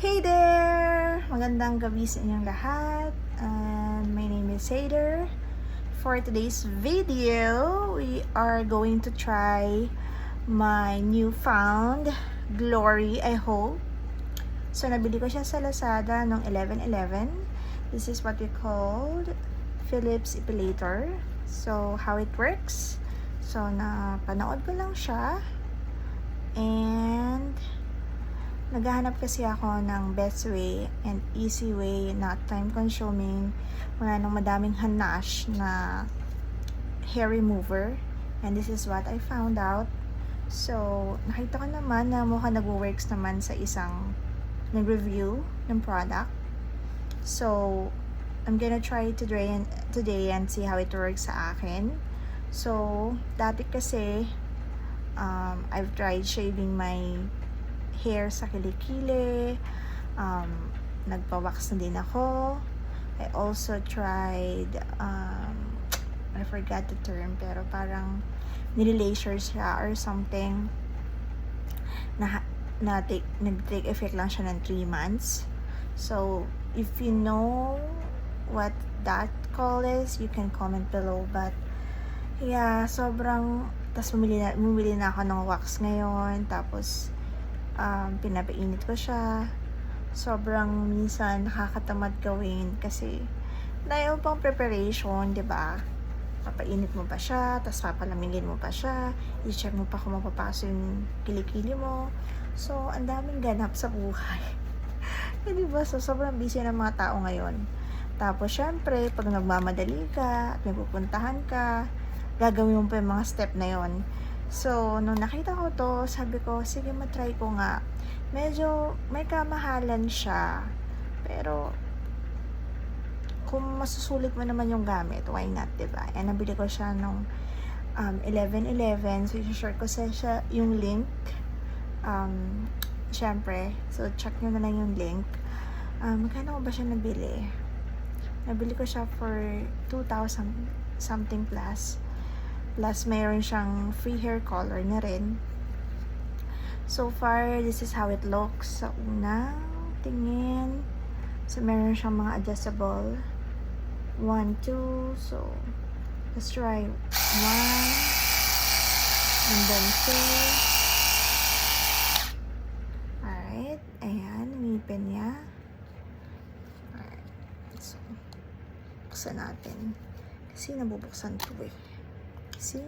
Hey there! Magandang gabi sa inyong lahat. And my name is Hader. For today's video, we are going to try my newfound Glory, I hope. So, nabili ko siya sa Lazada noong 11/11. This is what we called Philips Epilator. So, how it works. So, napanood ko lang siya. And naghahanap kasi ako ng best way and easy way, not time consuming, wala nang madaming hanash na hair remover, and this is what I found out. So, nakita ko naman na mukhang nag-works naman sa isang nag-review ng product. So, I'm gonna try today and see how it works sa akin. So, dati kasi I've tried shaving my hair sa kilikili, nagpa-wax na din ako. I also tried I forgot the term, pero parang nililaser siya or something na nag-take effect lang siya ng 3 months. So if you know what that call is, you can comment below. But yeah, sobrang, tas bumili na ako ng wax ngayon, tapos pinapainit ko siya. Sobrang minsan nakakatamad gawin kasi dahil pang preparation, 'di ba? Papainit mo pa siya, tapos papalamigin mo pa siya, i-check mo pa kung mapapasok yung kilikili mo. So, ang daming ganap sa buhay. Eh, 'di ba? So, sobrang busy ng mga tao ngayon. Tapos, syempre, pag nagmamadali ka at may pupuntahan ka, gagawin mo pa yung mga step na yon. So, nung nakita ko to, sabi ko, sige, matry ko nga. Medyo may kamahalan siya. Pero, kung masusulit mo naman yung gamit, why not, diba? And nabili ko siya nung 11/11. So, i-share ko sa siya yung link. Syempre, so check nyo na lang yung link. Magkano ba siya nabili? Nabili ko siya for 2,000 something plus. Plus, mayroon siyang free hair color na rin. So far, this is how it looks sa unang tingin. So, meron siyang mga adjustable. 1, 2. So, let's try 1. And then 2. Alright. Ayan. Ngipin niya. Alright. So, buksan natin. Kasi nabubuksan ito eh. See?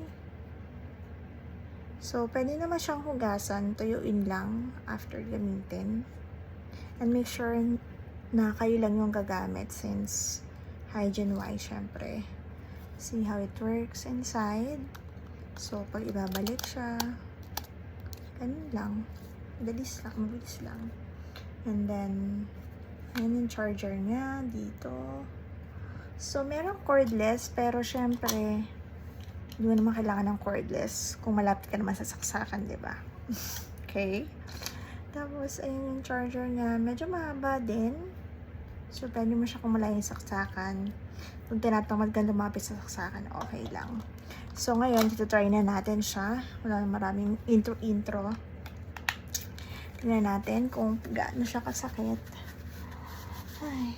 So, pwede naman siyang hugasan, tuyuin lang after gamitin. And make sure na kayo lang yung gagamit since hygiene-wise, syempre. See how it works inside. So, pag ibabalik siya, ganun lang. Mabilis lang. And then, ayan yung charger niya dito. So, merong cordless, pero syempre, hindi mo naman kailangan ng cordless kung malapit ka naman sa saksakan, diba? Okay? Tapos, ayun yung charger niya. Medyo mahaba din. So, pwede mo siya kung malayo yung saksakan. Kung tinatamad ka lumapit sa saksakan, okay lang. So, ngayon, try na natin siya. Wala na maraming intro. Tingnan natin kung gaano siya kasakit. Ay.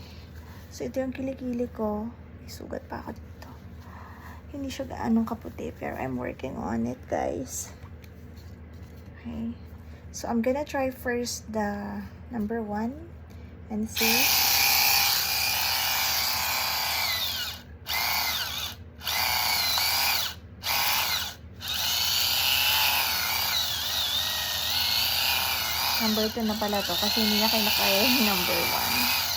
So, ito yung kilikili ko. May sugat pa ako dito. Hindi siya gaanong kaputi, pero I'm working on it, guys. Okay. So, I'm gonna try first the number 1 and see. Number 2 na pala to kasi hindi na kaya yung number 1.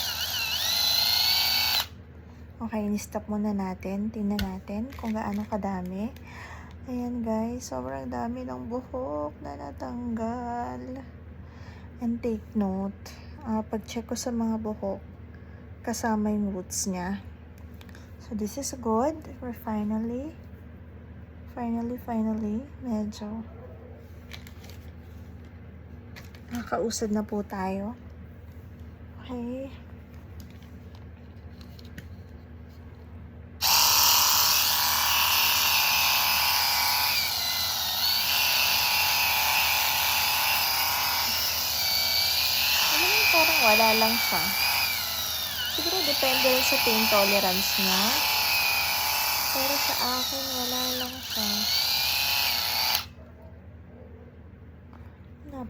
Okay, ni-stop muna natin. Tingnan natin kung gaano kadami. Ayan guys, sobrang dami ng buhok na natanggal. And take note, pag-check ko sa mga buhok, kasama yung roots niya. So this is good. We're finally, medyo nakakausad na po tayo. Okay. parang wala lang siya. Siguro depende rin sa pain tolerance niya. Pero sa akin, wala lang siya.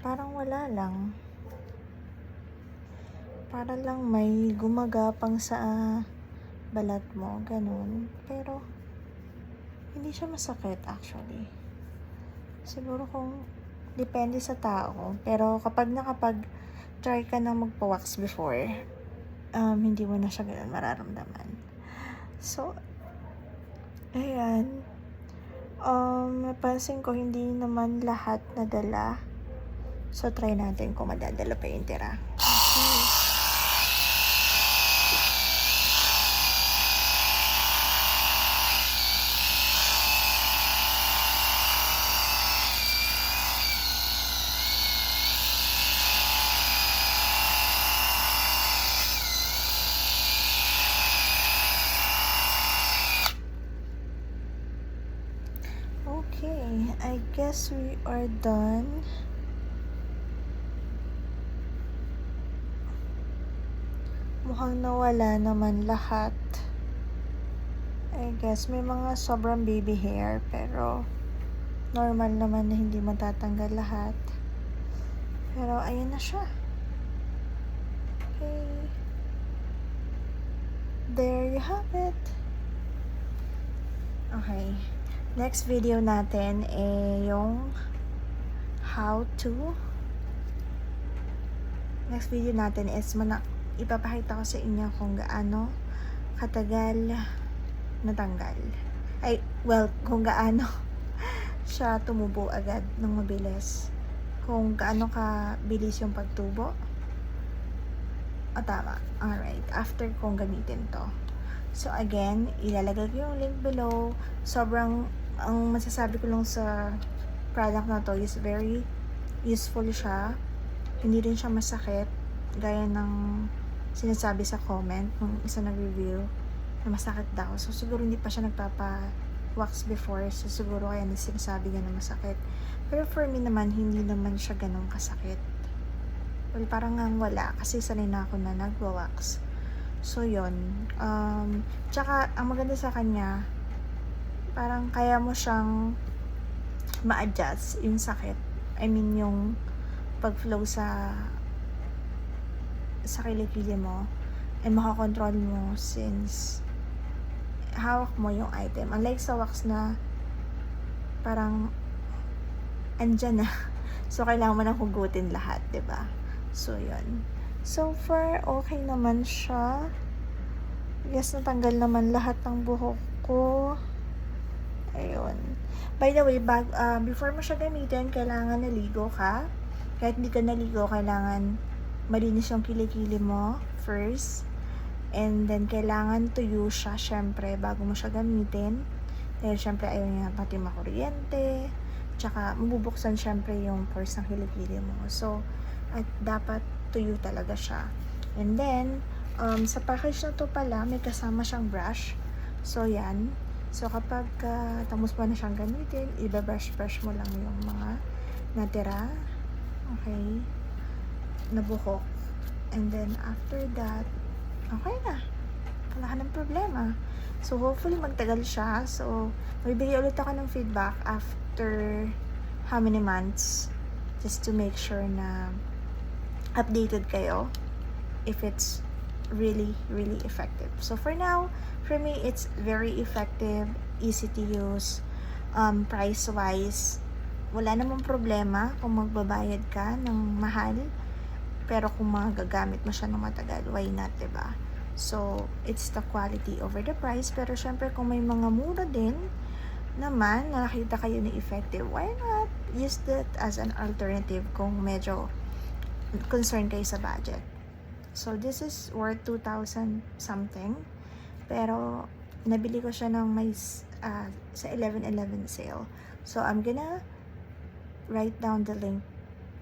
Parang wala lang. Para lang may gumagapang sa balat mo, ganun. Pero, hindi siya masakit actually. Siguro kung depende sa tao. Pero kapag nakapag-try ka na magpa-wax before, hindi mo na siya ganun mararamdaman. So, ayan. Napansin ko hindi naman lahat nadala. So, try natin kung madadala pa yung tira. Okay. Okay, I guess we are done. Mukhang nawala naman lahat. I guess may mga sobrang baby hair, pero normal naman na hindi matatanggal lahat. Pero ayun na siya. Okay. There you have it. Okay. Next video natin yung next video natin is ipapakita ko sa inyo kung gaano katagal natanggal. Kung gaano siya tumubo agad ng mabilis. Kung gaano kabilis yung pagtubo. Tama. Alright. After kong gamitin to. So again, ilalagay ko yung link below. Ang masasabi ko lang sa product na to is very useful siya. Hindi rin siya masakit. Gaya ng sinasabi sa comment ng isa nag-review na masakit daw. So siguro hindi pa siya nagpapa-wax before. So siguro kaya sinasabi niya na masakit. Pero for me naman, hindi naman siya ganun kasakit. Well, parang wala. Kasi sanay na ako na nagwa-wax. So yun. Tsaka ang maganda sa kanya, parang kaya mo siyang ma-adjust yung sakit. I mean yung pag-flow sa kilikili mo, ay makakontrol mo since hawak mo yung item. Unlike sa wax na parang andyan na. So kailangan mo na hugutin lahat, 'di ba? So yun. So far okay naman siya. Yes, natanggal naman lahat ng buhok ko. Ayun. By the way, before mo siya gamitin, kailangan naligo ka. Kahit hindi ka naligo, kailangan malinis yung kilikili mo first. And then, kailangan tuyo siya, syempre, bago mo siya gamitin. Dahil, syempre, ayaw niya pati makuryente. Tsaka, mabubuksan, syempre, yung pores ng kilikili mo. So, at dapat tuyo talaga siya. And then, sa package na to pala, may kasama siyang brush. So, yan. So, kapag tapos mo na siyang gamitin, i-brush mo lang yung mga natira. Okay. Nabuhok. And then, after that, okay na. Wala ka ng problema. So, hopefully, magtagal siya. So, magbigay ulit ako ng feedback after how many months just to make sure na updated kayo if it's really, really effective. So, for now, for me, it's very effective, easy to use, price-wise. Wala namang problema kung magbabayad ka ng mahal. Pero kung magagamit mo siya ng matagal, why not, diba? So, it's the quality over the price. Pero, syempre, kung may mga mura din naman, nakita kayo na effective, why not use that as an alternative kung medyo concerned kayo sa budget. So, this is worth 2,000 something. Pero, nabili ko siya ng may sa 11/11 sale. So, I'm gonna write down the link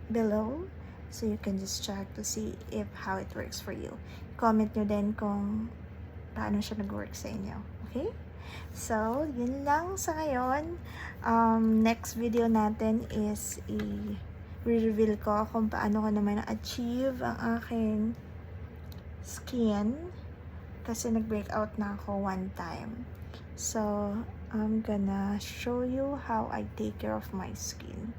below so you can just check to see how it works for you. Comment nyo din kung paano siya nag-work sa inyo. Okay? So, yun lang sa ngayon. Next video natin is i-reveal ko kung paano ko naman na-achieve ang aking skin. Kasi nag-breakout na ako one time. So, I'm gonna show you how I take care of my skin.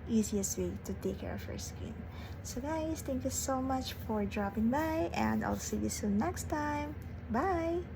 Easiest way to take care of your skin. So guys, thank you so much for dropping by, and I'll see you soon next time. Bye!